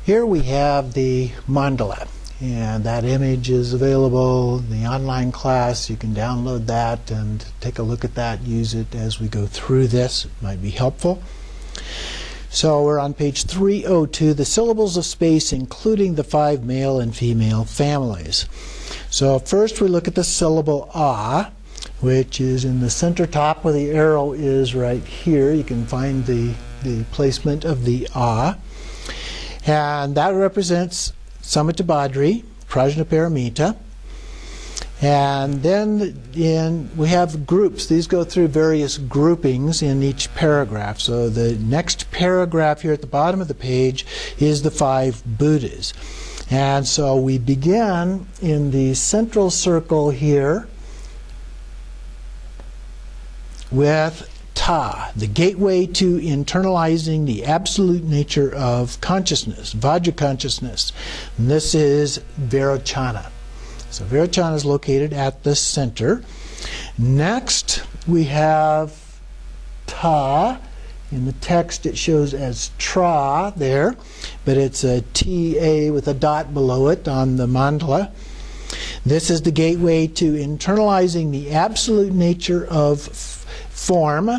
Here we have the mandala, and that image is available in the online class. You can download that and take a look at that, use it as we go through this. It might be helpful. So we're on page 302, the syllables of space, including the 5 male and female families. So first we look at the syllable ah, which is in the center top where the arrow is right here. You can find the placement of the ah. And that represents Samittabhadri, Prajnaparamita. And then we have groups. These go through various groupings in each paragraph. So the next paragraph here at the bottom of the page is the 5 Buddhas. And so we begin in the central circle here with Ta, the gateway to internalizing the absolute nature of consciousness, Vajra consciousness. And this is Vairochana. So Vairochana is located at the center. Next, we have Ta. In the text, it shows as Tra there, but it's a T-A with a dot below it on the mandala. This is the gateway to internalizing the absolute nature of form.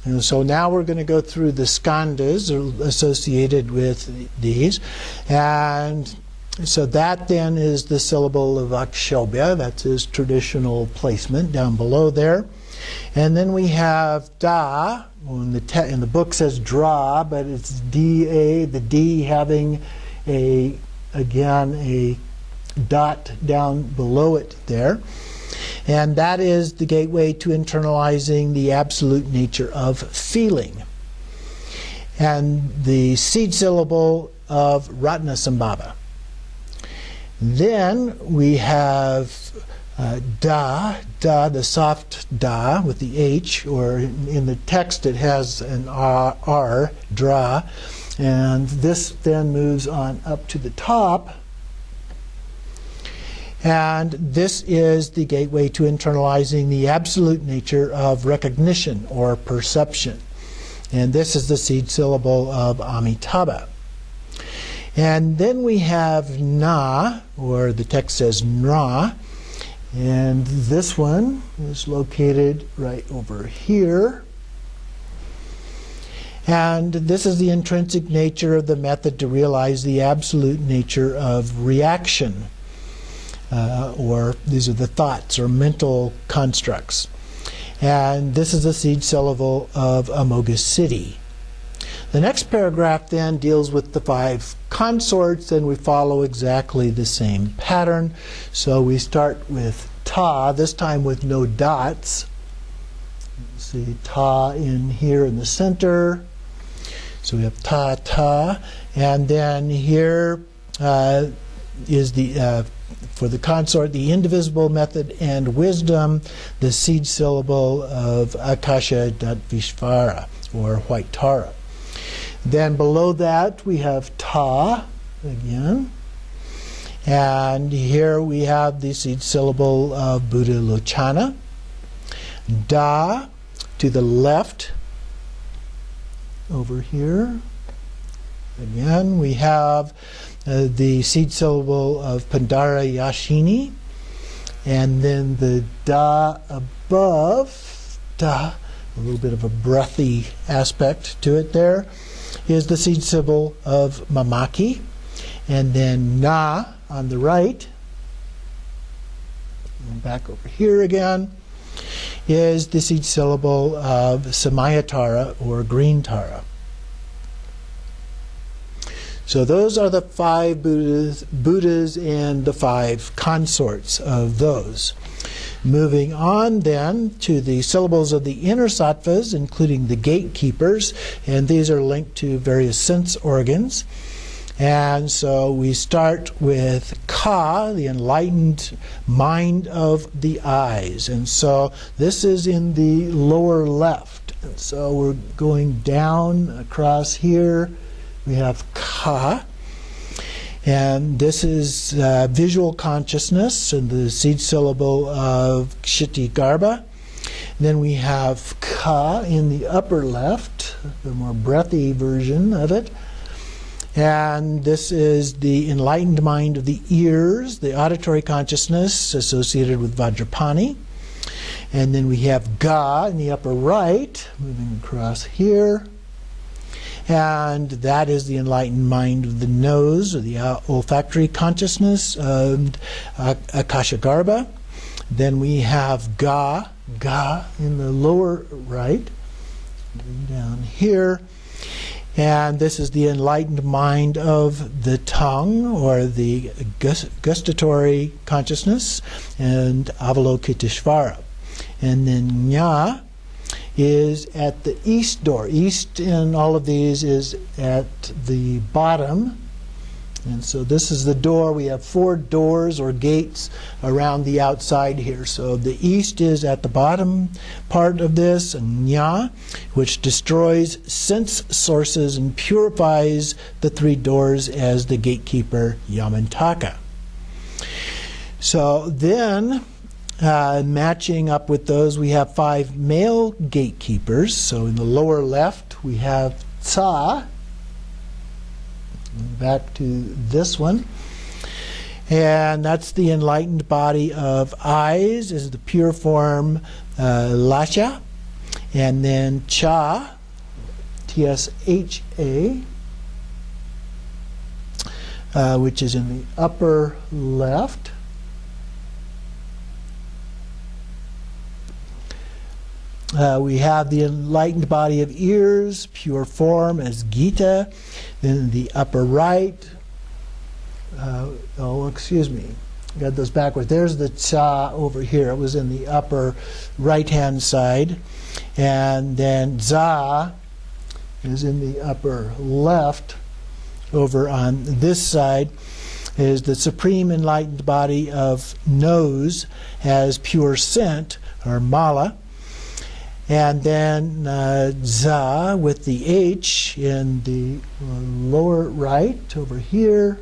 And so now we're going to go through the skandhas associated with these. And so that then is the syllable of Akshobhya. That's his traditional placement down below there. And then we have Da. In the book says Dra, but it's D-A, the D having a dot down below it there. And that is the gateway to internalizing the absolute nature of feeling. And the seed syllable of Ratnasambhava. Then we have Da, the soft Da with the H, or in the text it has an R, Dra. And this then moves on up to the top. And this is the gateway to internalizing the absolute nature of recognition or perception. And this is the seed syllable of Amitabha. And then we have Na, or the text says Nra. And this one is located right over here. And this is the intrinsic nature of the method to realize the absolute nature of reaction. Or these are the thoughts or mental constructs. And this is the seed syllable of Amoghasiddhi. The next paragraph then deals with the 5 consorts, and we follow exactly the same pattern. So we start with Ta, this time with no dots. See Ta in here in the center. So we have Ta, Ta. And then here is the for the consort, the indivisible method and wisdom, the seed syllable of Akasha Vishvara, or white Tara. Then below that we have Ta again. And here we have the seed syllable of Buddha Lochana. Da to the left over here. Again, we have the seed syllable of Pandara Yashini, and then the Da above, Da, a little bit of a breathy aspect to it there, is the seed syllable of Mamaki, and then Na on the right, and back over here again, is the seed syllable of Samayatara or green Tara. So those are the 5 Buddhas and the 5 consorts of those. Moving on then to the syllables of the inner sattvas, including the gatekeepers, and these are linked to various sense organs. And so we start with Ka, the enlightened mind of the eyes. And so this is in the lower left. And so we're going down across here. We have Ka, and this is visual consciousness and the seed syllable of Guhyagarbha. Then we have Ka in the upper left, the more breathy version of it. And this is the enlightened mind of the ears, the auditory consciousness associated with Vajrapani. And then we have Ga in the upper right, moving across here. And that is the enlightened mind of the nose, or the olfactory consciousness, Akashagarbha. Then we have Ga in the lower right, down here. And this is the enlightened mind of the tongue, or the gustatory consciousness, and Avalokiteshvara. And then Nya is at the east door. East in all of these is at the bottom. And so this is the door. We have 4 doors or gates around the outside here. So the east is at the bottom part of this, Nya, which destroys sense sources and purifies the 3 doors as the gatekeeper Yamantaka. So then, matching up with those, we have 5 male gatekeepers. So in the lower left, we have Tsa. Back to this one. And that's the enlightened body of eyes, is the pure form Lasha. And then Cha, Tsha, which is in the upper left. We have the enlightened body of ears, pure form, as Gita. Then in the upper right, got those backwards. There's the Cha over here. It was in the upper right-hand side. And then Za is in the upper left. Over on this side is the supreme enlightened body of nose as pure scent, or Mala. And then Za with the H in the lower right over here.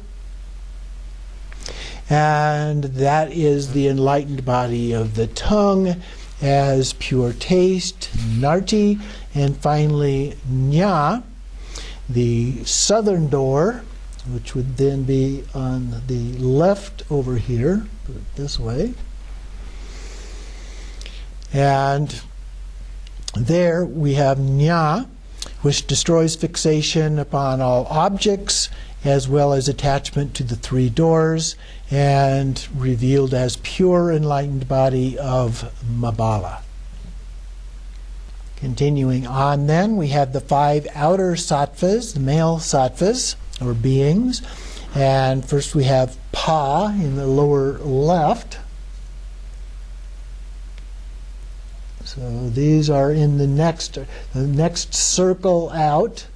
And that is the enlightened body of the tongue as pure taste, Narti. And finally, Nya, the southern door, which would then be on the left over here. Put it this way. And there we have Nya, which destroys fixation upon all objects, as well as attachment to the 3 doors, and revealed as pure enlightened body of Mabala. Continuing on then, we have the 5 outer sattvas, the male sattvas, or beings. And first we have Pa in the lower left. So these are in the next circle out,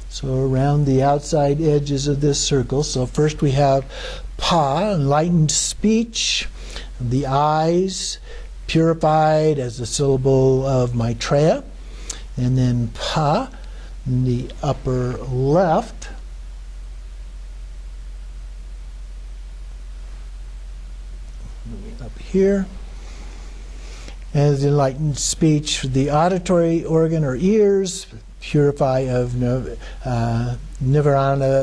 so around the outside edges of this circle. So first we have Pa, enlightened speech, the eyes, purified as the syllable of Maitreya, and then Pa in the upper left. Up here. As enlightened speech, the auditory organ or ears, purify of Nivarana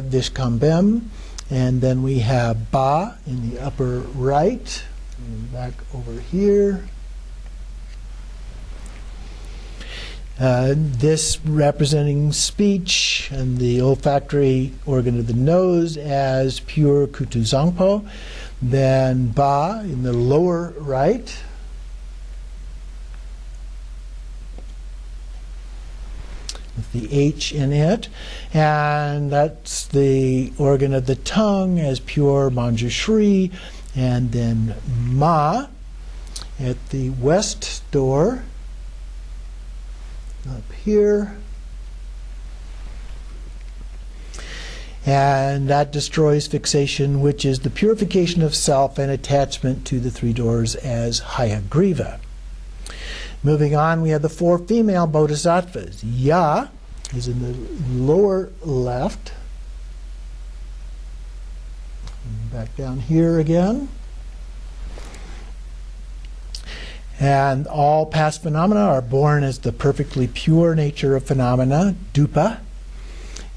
Vishkambem. And then we have Ba in the upper right, and back over here. This representing speech and the olfactory organ of the nose as pure Kutuzangpo. Then Ba in the lower right. With the H in it, and that's the organ of the tongue as pure Manjushri, and then Ma at the west door up here, and that destroys fixation, which is the purification of self and attachment to the 3 doors as Hayagriva. Moving on, we have the 4 female bodhisattvas. Ya is in the lower left. Back down here again. And all past phenomena are born as the perfectly pure nature of phenomena, dupa.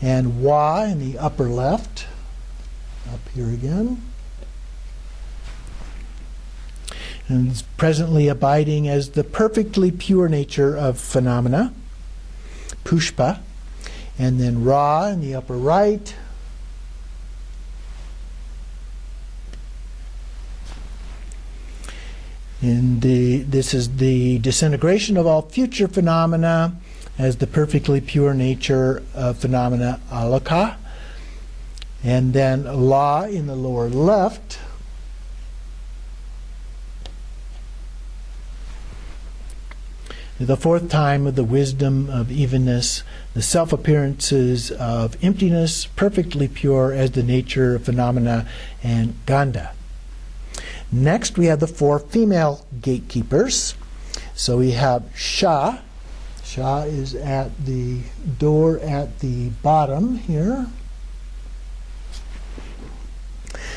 and Wa in the upper left, up here again. And it's presently abiding as the perfectly pure nature of phenomena, Pushpa, and then Ra in the upper right. This is the disintegration of all future phenomena as the perfectly pure nature of phenomena, Alaka. And then La in the lower left. The fourth time of the wisdom of evenness, the self-appearances of emptiness, perfectly pure as the nature of phenomena, and Ganda. Next, we have the four female gatekeepers. So we have Sha. Sha is at the door at the bottom here.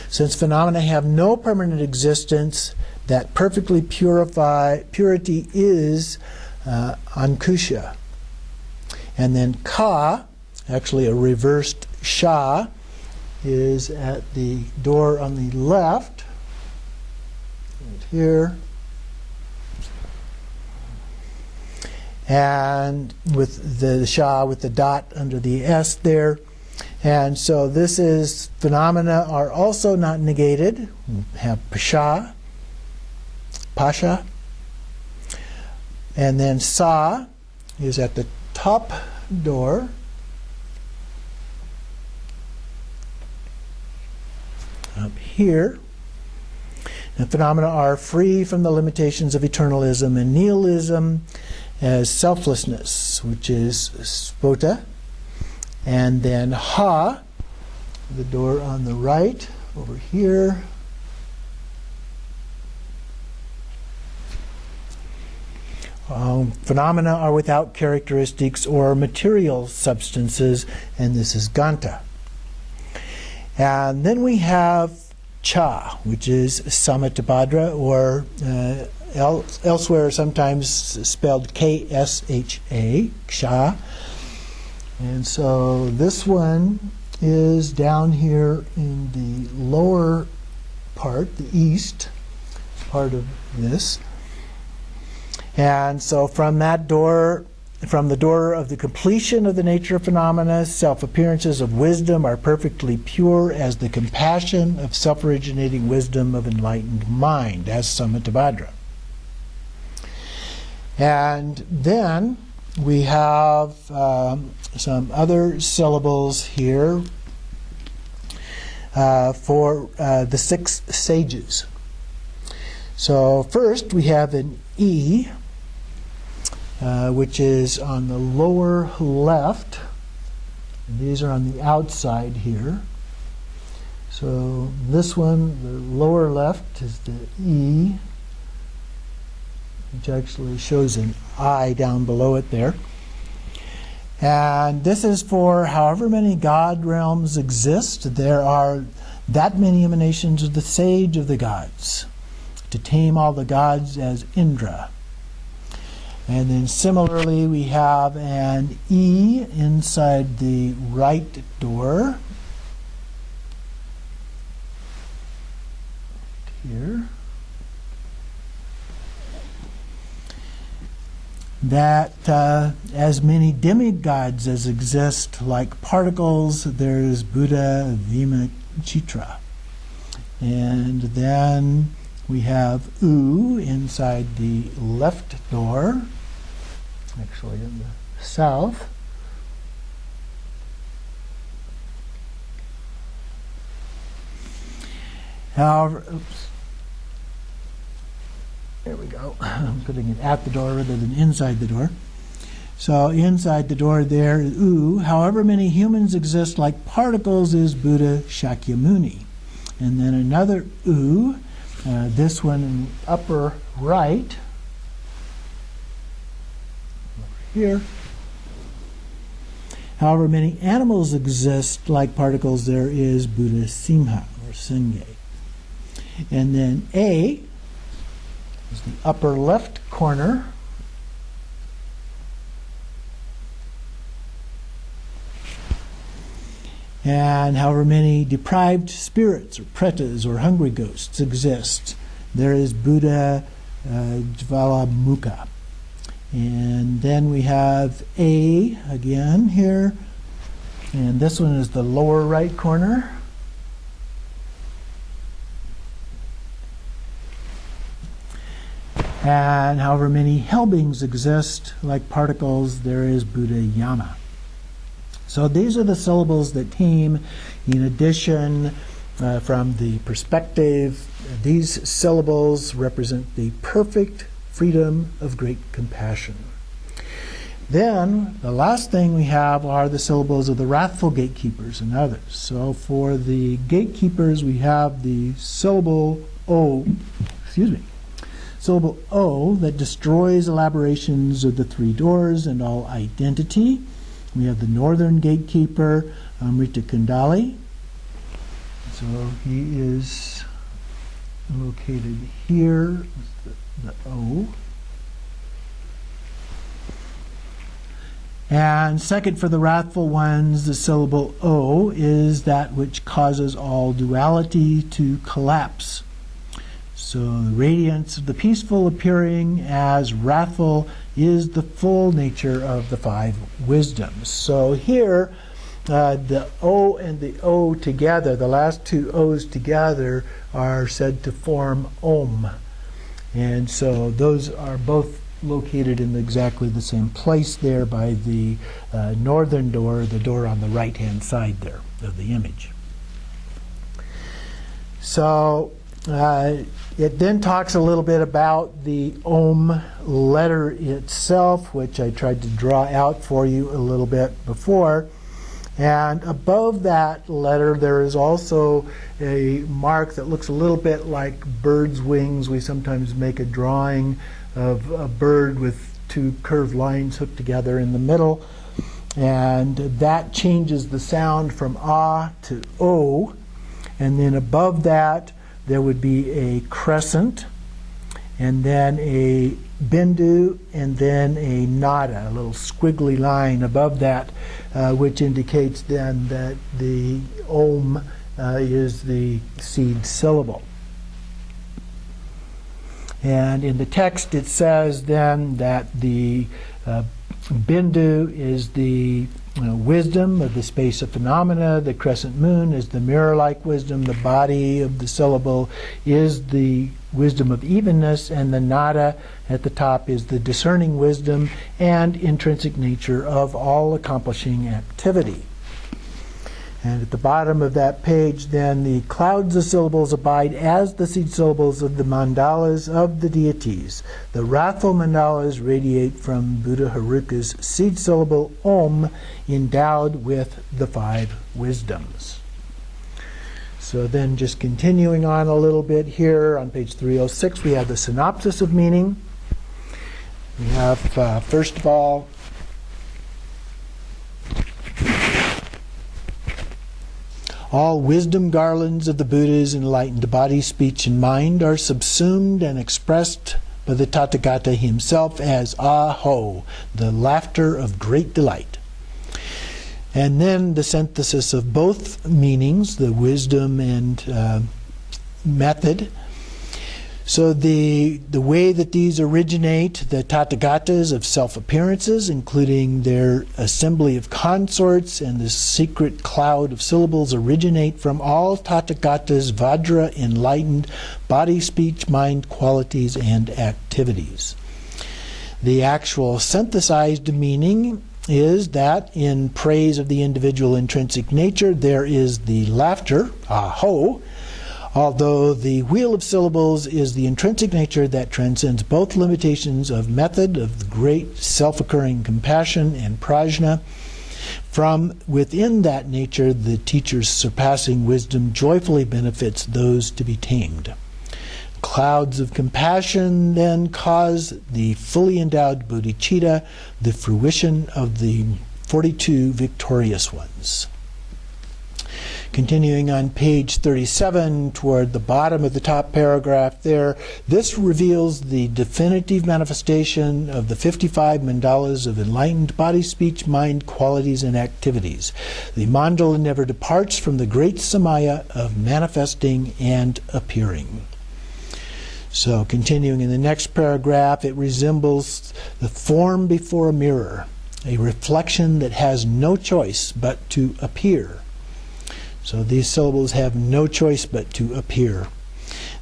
Since phenomena have no permanent existence, that perfectly purity is Ankusha. And then Ka, actually a reversed Sha, is at the door on the left, right here. And with the Sha with the dot under the S there. And so this is, phenomena are also not negated. We have Pasha, Pasha. And then Sa is at the top door. Up here. And phenomena are free from the limitations of eternalism and nihilism as selflessness, which is Spota. And then Ha, the door on the right, over here. Phenomena are without characteristics or material substances, and this is Ganta. And then we have Cha, which is Samattabhadra, or elsewhere sometimes spelled K-S-H-A, Ksha. And so this one is down here in the lower part, the east part of this. And so from that door, from the door of the completion of the nature of phenomena, self-appearances of wisdom are perfectly pure as the compassion of self-originating wisdom of enlightened mind, as Samattabhadra. And then we have some other syllables here for the 6 sages. So first we have an E, which is on the lower left. And these are on the outside here. So this one, the lower left, is the E, which actually shows an I down below it there. And this is for however many God realms exist, there are that many emanations of the sage of the gods, to tame all the gods as Indra. And then similarly we have an E inside the right door. Here. That as many demigods as exist like particles, there is Buddha Vimachitra. And then we have U inside the left door, actually in the south. However, oops. There we go. I'm putting it at the door rather than inside the door. So inside the door there, U, however many humans exist like particles, is Buddha Shakyamuni. And then another U, this one in the upper right, over here. However many animals exist like particles, there is Buddha Simha, or Senge. And then A is the upper left corner. And however many deprived spirits or pretas or hungry ghosts exist, there is Buddha Jvalamukha. And then we have A again here, and this one is the lower right corner. And however many hell beings exist, like particles, there is Buddha Yama. So these are the syllables that came in addition from the perspective. These syllables represent the perfect freedom of great compassion. Then the last thing we have are the syllables of the wrathful gatekeepers and others. So for the gatekeepers, we have the syllable O, syllable O that destroys elaborations of the three doors and all identity. We have the northern gatekeeper, Amrita Kundali. So he is located here, the O. And second, for the wrathful ones, the syllable O is that which causes all duality to collapse. So the radiance of the peaceful appearing as wrathful is the full nature of the five wisdoms. So here, the O and the O together, the last two O's together, are said to form Om. And so those are both located in exactly the same place there by the northern door, the door on the right-hand side there of the image. So it then talks a little bit about the Om letter itself, which I tried to draw out for you a little bit before. And above that letter, there is also a mark that looks a little bit like bird's wings. We sometimes make a drawing of a bird with two curved lines hooked together in the middle. And that changes the sound from Ah to O. And then above that, there would be a crescent, and then a bindu, and then a nada, a little squiggly line above that, which indicates then that the Om is the seed syllable. And in the text it says then that the bindu is the wisdom of the space of phenomena, the crescent moon is the mirror-like wisdom, the body of the syllable is the wisdom of evenness, and the nada at the top is the discerning wisdom and intrinsic nature of all accomplishing activity. And at the bottom of that page, then, the clouds of syllables abide as the seed syllables of the mandalas of the deities. The wrathful mandalas radiate from Buddha Haruka's seed syllable Om, endowed with the five wisdoms. So then, just continuing on a little bit here, on page 306, we have the Synopsis of Meaning. We have, first of all, all wisdom garlands of the Buddha's enlightened body, speech, and mind are subsumed and expressed by the Tathagata himself as Aho, the laughter of great delight. And then the synthesis of both meanings, the wisdom and method. So the way that these originate, the Tathagatas of self-appearances, including their assembly of consorts and the secret cloud of syllables, originate from all Tathagatas' Vajra enlightened body, speech, mind, qualities, and activities. The actual synthesized meaning is that in praise of the individual intrinsic nature, there is the laughter, Aho, although the wheel of syllables is the intrinsic nature that transcends both limitations of method, of the great self-occurring compassion and prajna. From within that nature, the teacher's surpassing wisdom joyfully benefits those to be tamed. Clouds of compassion then cause the fully endowed bodhicitta, the fruition of the 42 victorious ones. Continuing on page 37, toward the bottom of the top paragraph there, this reveals the definitive manifestation of the 55 mandalas of enlightened body, speech, mind, qualities, and activities. The mandala never departs from the great samaya of manifesting and appearing. So continuing in the next paragraph, it resembles the form before a mirror, a reflection that has no choice but to appear. So these syllables have no choice but to appear.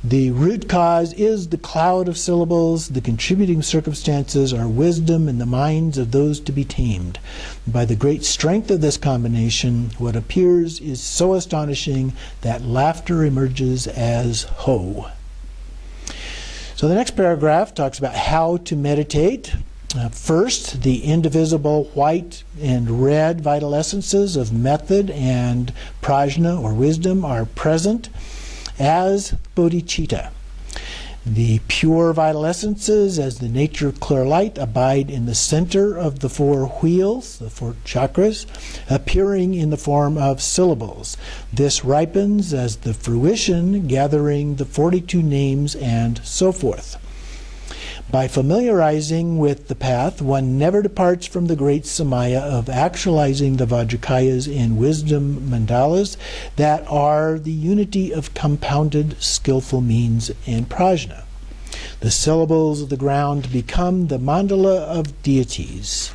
The root cause is the cloud of syllables. The contributing circumstances are wisdom in the minds of those to be tamed. By the great strength of this combination, what appears is so astonishing that laughter emerges as ho. So the next paragraph talks about how to meditate. First, the indivisible white and red vital essences of method and prajna or wisdom are present as bodhicitta. The pure vital essences, as the nature of clear light, abide in the center of the four wheels, the four chakras, appearing in the form of syllables. This ripens as the fruition, gathering the 42 names and so forth. By familiarizing with the path, one never departs from the great samaya of actualizing the vajrakayas in wisdom mandalas that are the unity of compounded skillful means and prajna. The syllables of the ground become the mandala of deities.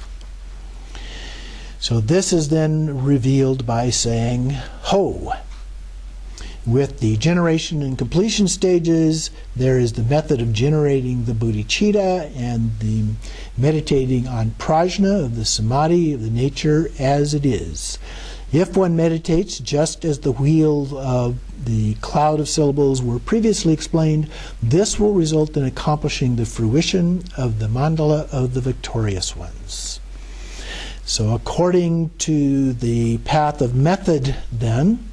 So this is then revealed by saying ho. With the generation and completion stages, there is the method of generating the bodhicitta and the meditating on prajna of the samadhi of the nature as it is. If one meditates just as the wheel of the cloud of syllables were previously explained, this will result in accomplishing the fruition of the mandala of the victorious ones. So according to the path of method then,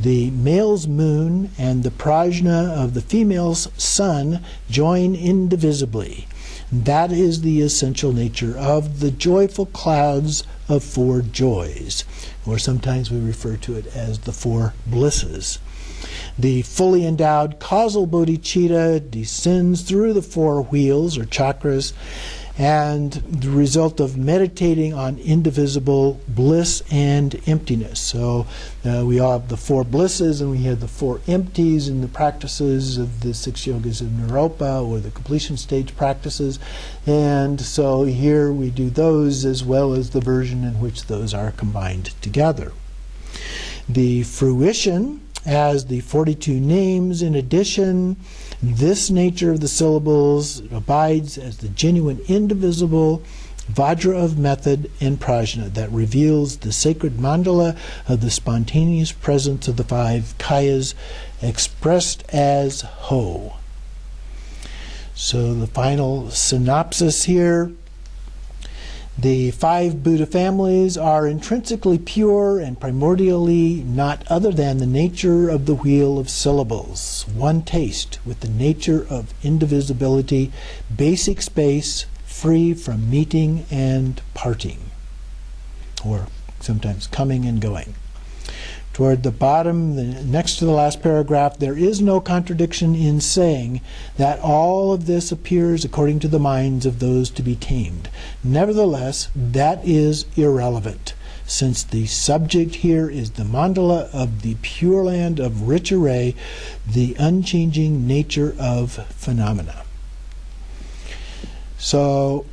the male's moon and the prajna of the female's sun join indivisibly. That is the essential nature of the joyful clouds of four joys, or sometimes we refer to it as the four blisses. The fully endowed causal bodhicitta descends through the four wheels or chakras, and the result of meditating on indivisible bliss and emptiness. So we all have the four blisses and we have the four empties in the practices of the 6 yogas of Naropa or the completion stage practices. And so here we do those as well as the version in which those are combined together. The fruition as the 42 names in addition. This nature of the syllables abides as the genuine indivisible vajra of method and prajna that reveals the sacred mandala of the spontaneous presence of the 5 kayas expressed as ho. So the final synopsis here. The 5 Buddha families are intrinsically pure and primordially not other than the nature of the wheel of syllables. One taste with the nature of indivisibility, basic space, free from meeting and parting, or sometimes coming and going. Toward the bottom, next to the last paragraph, there is no contradiction in saying that all of this appears according to the minds of those to be tamed. Nevertheless, that is irrelevant, since the subject here is the mandala of the Pure Land of rich array, the unchanging nature of phenomena. So,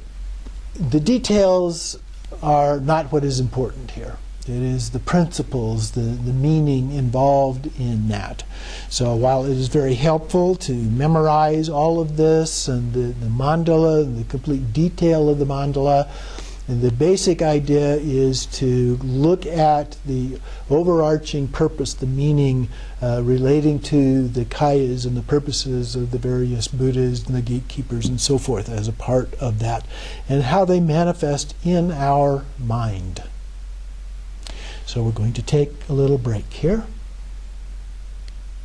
the details are not what is important here. It is the principles, the meaning involved in that. So while it is very helpful to memorize all of this and the mandala, and the complete detail of the mandala, and the basic idea is to look at the overarching purpose, the meaning relating to the kayas and the purposes of the various Buddhas and the gatekeepers and so forth as a part of that, and how they manifest in our mind. So we're going to take a little break here.